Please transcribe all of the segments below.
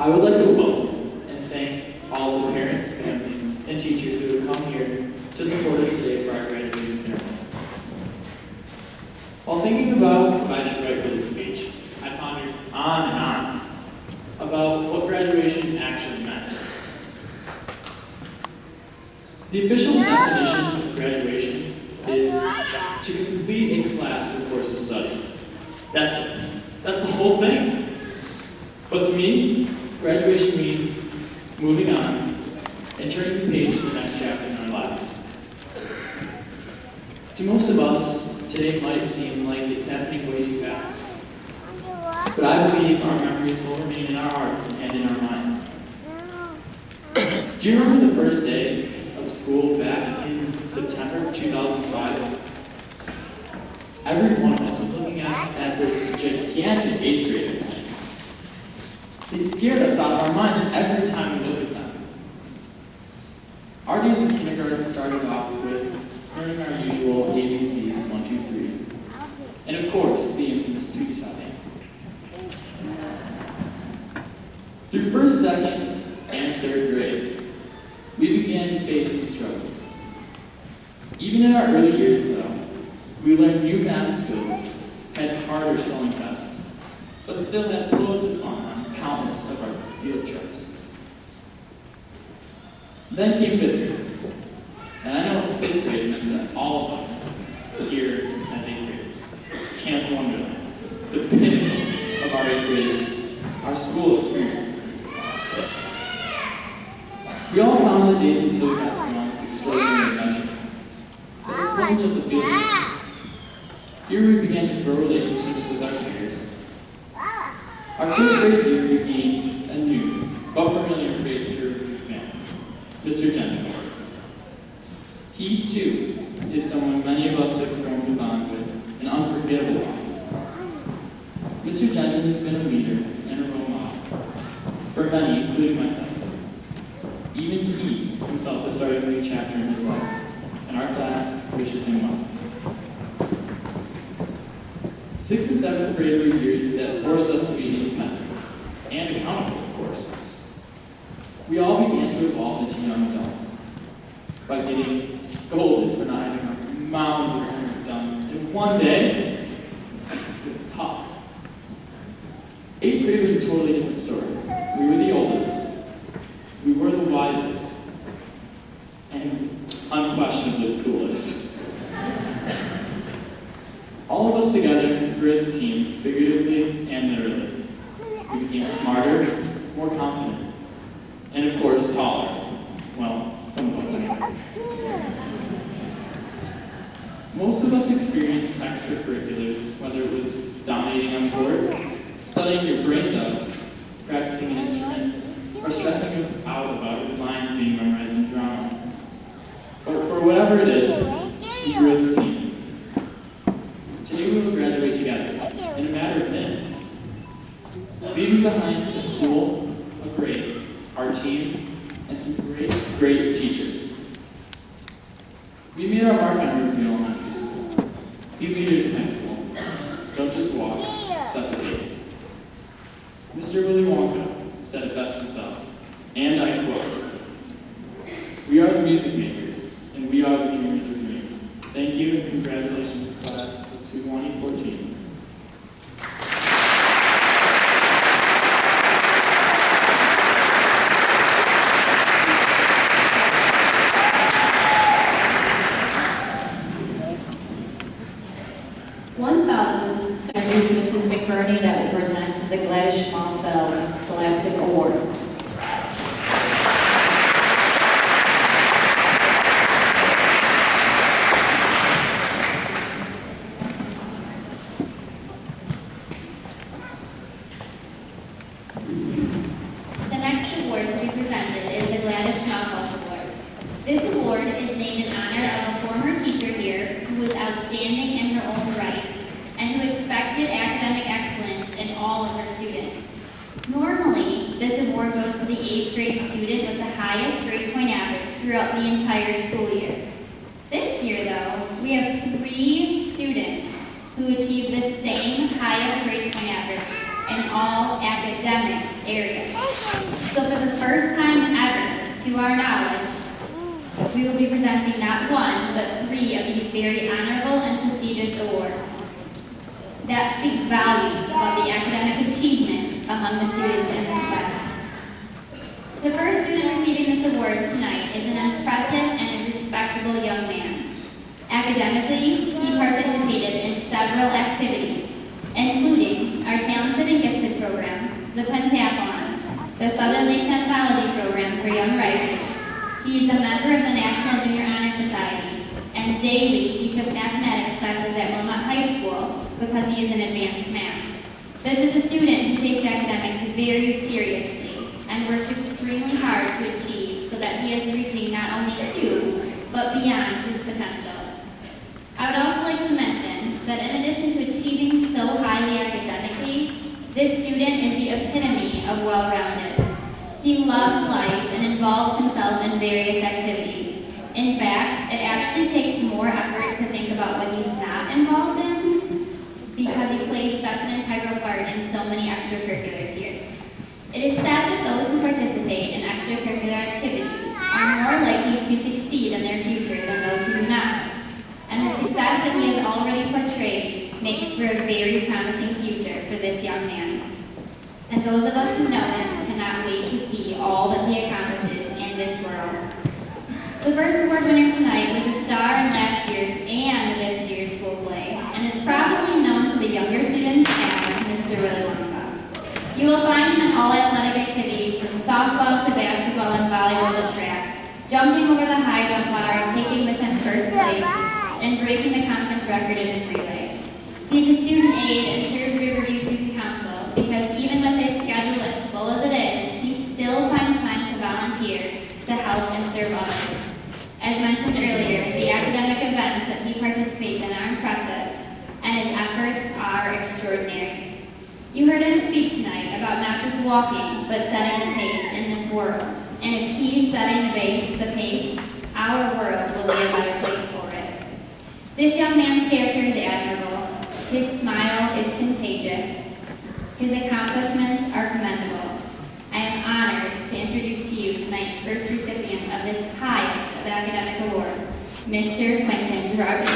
I would like to welcome and thank all the parents, families, and teachers who have come here to support us today for our graduating ceremony. While thinking about what I should write for this speech, I pondered on and on about what graduation actually meant. The official definition of graduation is to complete a class or course of study. That's it. That's the whole thing. But to me, graduation means moving on and turning the page to the next chapter in our lives. To most of us, today might seem like it's happening way too fast. But I believe our memories will remain in our hearts and in our minds. Do you remember the first day of school back in September of 2005? Every one of us was looking at the gigantic 8th graders. They scared us out of our minds every time we looked at them. Our days in kindergarten started off with learning our usual ABCs, 1, 2, 3s, and of course, the infamous two-top dance. Through first, second, and third grade, we began to face new struggles. Even in our early years, though, we learned new math skills, had harder spelling tests, but still had loads of fun on countless of our field trips. Then came 5th grade, and I know 5th grade meant to all of us here as 8th graders. Camp Wonderland, the pinnacle of our 8th graders, our school experience. We all found the days until we got to go on this extraordinary adventure. But it wasn't just a field trip. Here we began to grow relationships with our peers. Our 5th grade year we gained a new, but familiar face to review family, Mr. Gentleman. He, too, is someone many of us have formed a bond with, an unforgettable bond. Mr. Gentleman has been a leader and a role model for many, including myself. Even he himself has started a new chapter in his life, and our class wishes him well. 6th and 7th grade were years that forced us to be independent and accountable, of course. We all began to evolve into young adults by getting scolded for not having our mounds of homework done. And one day, it was tough. 8th grade was a totally different story. We were the oldest, we were the wisest, and unquestionably the coolest. All of us together grew as a team, figuratively and literally. We became smarter, more confident, and of course, taller. Well, some of us anyways. Most of us experienced extracurriculars, whether it was dominating on the board, studying your brains out, practicing an instrument, or stressing out about your lines being memorized in drama. But for whatever it is, we grew as a team. Today we will graduate together in a matter of minutes, leaving behind a school, a grade, our team, and some great teachers. We made our mark on Riverview Elementary School. Be leaders in high school. Don't just walk, set the pace. Mr. Willy Wonka said it best himself, and I quote, "We are the music makers, and we are the dreamers of dreams." Thank you, and congratulations, class of 2014. Mrs. McBurney that will present the Gladys Schmalfeld Scholastic Award. The next award to be presented is the Gladys Schmalfeld Award. This award is named in honor of a former teacher here who was outstanding in her own right and who expected academic excellence in all of her students. Normally, this award goes to the 8th grade student with the highest grade point average throughout the entire school year. This year, though, we have 3 students who achieved the same highest grade point average in all academic area. So for the first time ever, to our knowledge, we will be presenting not one, but 3 of these very honorable and prestigious awards. That speaks volumes about the academic achievement among the students in this class. The first student receiving this award tonight is an impressive and respectable young man. Academically, he participated in several activities, including our Talented and Gifted program, the Pentathlon, the Southern Lakes Anthology program for young writers. He is a member of the National Junior Honor Society, and daily he took mathematics classes at Wilmot High School because he is in advanced math. This is a student who takes academics very seriously and works extremely hard to achieve so that he is reaching not only to, but beyond his potential. I would also like to mention that in addition to achieving so highly academically, this student is the epitome of well-rounded. He loves life and involves himself in various activities. In fact, it actually takes more effort to think about what he's not involved in because he plays such an integral part in so many extracurriculars here. It is said that those who participate in extracurricular activities are more likely to succeed in their future than those who do not. And the success that he has already portrayed makes for a very promising future for this young man. And those of us who know him cannot wait to see all that he accomplishes in this world. The first award winner tonight was a star in last year's and this year's school play, and is probably known to the younger students as Mr. Willy Wonka. You will find him in all athletic activities from softball to basketball and volleyball to track, jumping over the high jump bar, taking with him first place, and breaking the conference record in his relay. He's a student aide and serves Riverview Student Council because even with his schedule as full as it is, he still finds time to volunteer to help and serve others. As mentioned earlier, the academic events that he participates in are impressive, and his efforts are extraordinary. You heard him speak tonight about not just walking, but setting the pace in this world. And if he's setting the pace, our world will be a better place for it. This young man's character is admirable. His smile is contagious. His accomplishments are commendable. I am honored to introduce to you tonight's first recipient of this highest of academic awards, Mr. Quentin Gerard.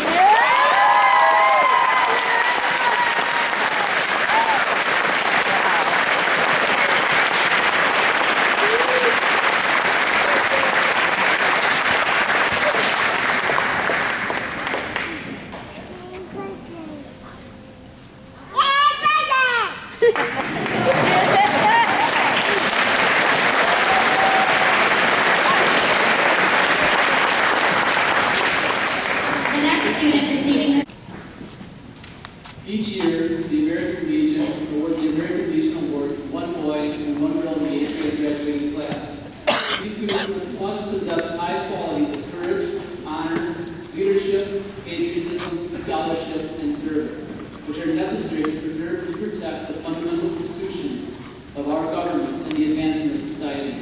Each year, the American Legion awards the American Legion Award to one boy and one girl in the 8th grade graduating class. These students must possess high qualities of courage, honor, leadership, patriotism, scholarship, and service, which are necessary to preserve and protect the fundamental institutions of our government and the advancement of society.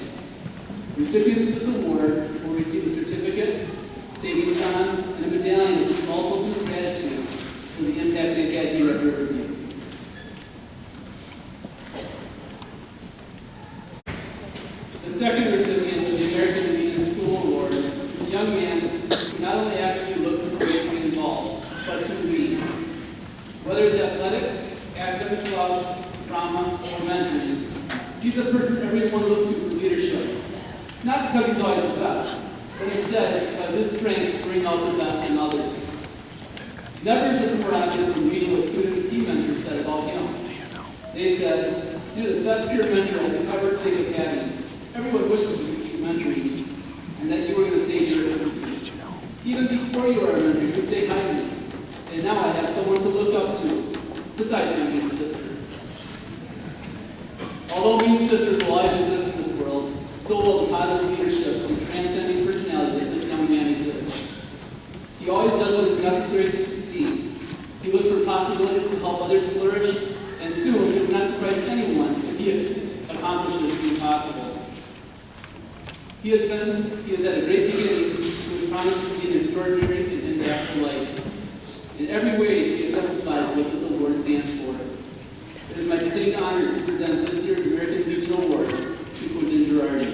Recipients of this award will receive a certificate, savings bond, and a medallion with small tokens of gratitude for the impact they've had here at Riverview. The second recipient of the American Legion School Award is a young man who not only actually looks great to be involved, but to lead. Whether it's athletics, academic clubs, drama, or mentoring, he's the person everyone looks to for leadership. Not because he's always the best, but instead because his strengths bring out the best in others. Never discourages from reading what students' team mentors said about him. They said, "You're the best peer mentor I could ever think of having. Everyone wishes you could keep mentoring and that you were going to stay here at Riverview. Even before you were a mentor, you would say hi to me. And now I have someone to look up to, besides my big sister." Although mean sisters will always exist in this world, so will the positive leadership and transcending personality that this young man exhibits. He always does what is necessary to succeed. He looks for possibilities to help others flourish, and soon it would not surprise anyone if he accomplishes the impossible. He has had a great beginning to his promise to be an extraordinary and impactful life. In every way, he exemplifies what this award stands for. It is my distinct great honor to present this year's American Legion Award to Quentin Girardi.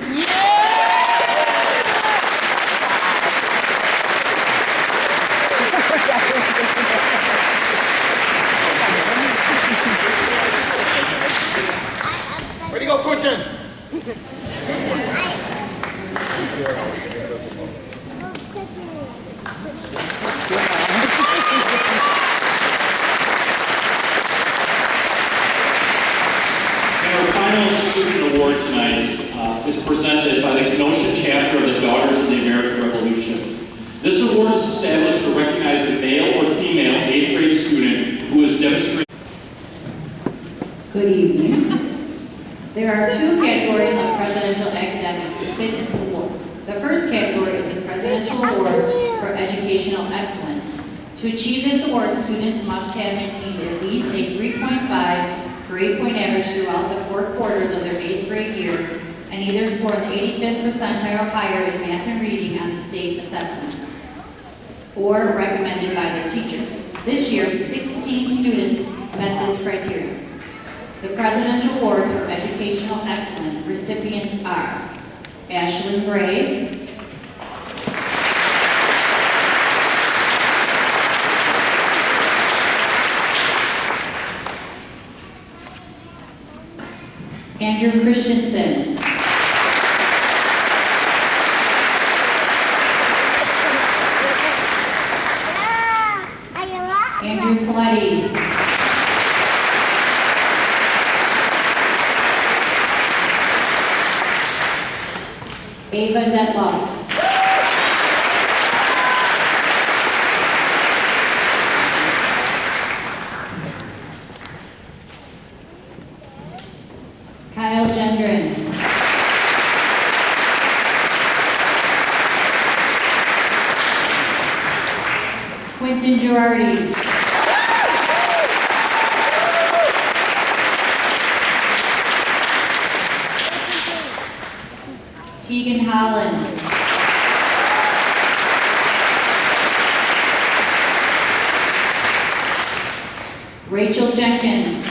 Way to go, Quentin! And our final student award tonight is presented by the Kenosha chapter of the Daughters of the American Revolution. This award is established to recognize a male or female 8th grade student who has demonstrated. Good evening. There are two categories of Presidential Academic Fitness Awards. The first category is the Presidential Award for Educational Excellence. To achieve this award, students must have maintained at least a 3.5 grade point average throughout the 4 quarters of their 8th grade year and either score the 85th percentile or higher in math and reading on the state assessment or recommended by their teachers. This year, 16 students met this criteria. The Presidential Awards for Educational Excellence recipients are Ashlyn Gray, Andrew Christensen, Andrew Coletti, Ava Detloff, Kyle Gendron, Quentin Girardi, Tegan Holland, Rachel Jenkins,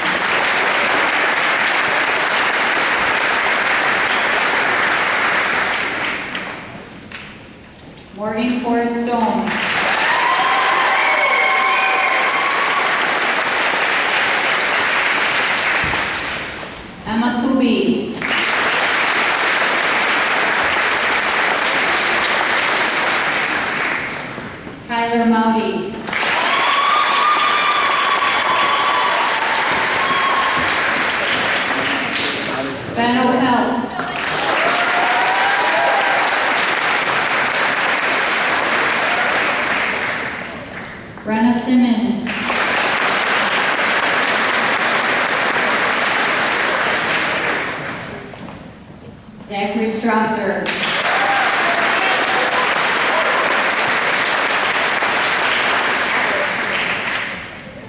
Morgan Forrest Stone, Emma Kubi, Kyler Mowdy, Benno Helt, Brenna Simmons, Zachary Strasser,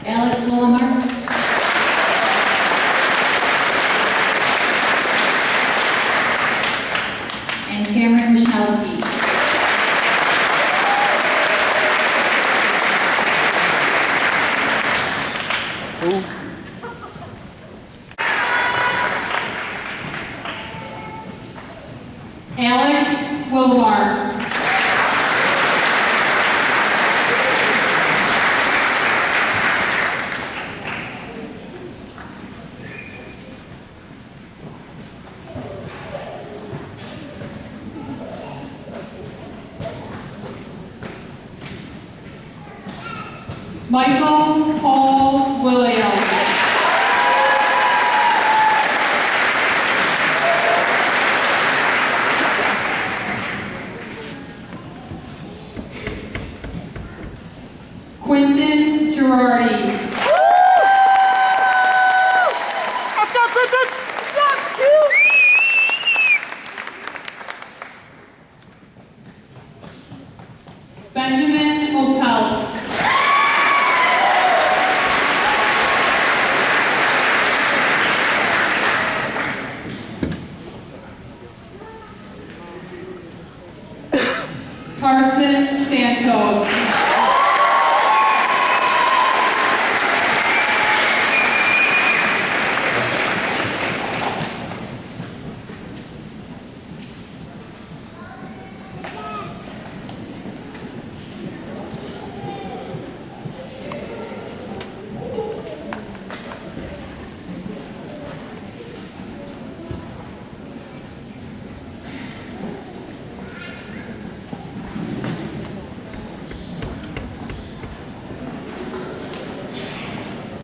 Alex Wilmer, and Cameron Wisnowski. Alex Wilmar. Michael Paul